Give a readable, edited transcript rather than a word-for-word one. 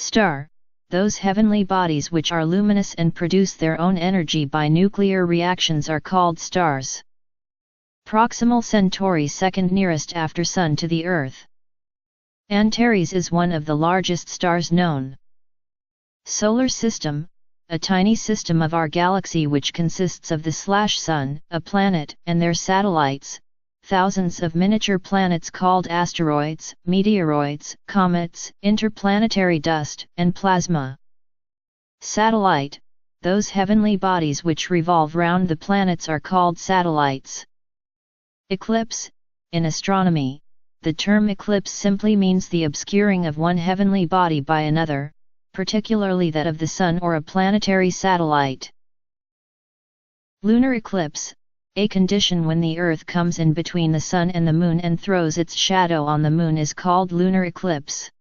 Star, those heavenly bodies which are luminous and produce their own energy by nuclear reactions are called stars. Proximal Centauri, second nearest after Sun to the Earth. Antares is one of the largest stars known. Solar System, a tiny system of our galaxy which consists of the Sun, a planet, and their satellites, thousands of miniature planets called asteroids, meteoroids, comets, interplanetary dust, and plasma. Satellite, those heavenly bodies which revolve round the planets are called satellites. Eclipse, in astronomy, the term eclipse simply means the obscuring of one heavenly body by another, particularly that of the Sun or a planetary satellite. Lunar eclipse, a condition when the Earth comes in between the Sun and the Moon and throws its shadow on the Moon, is called lunar eclipse.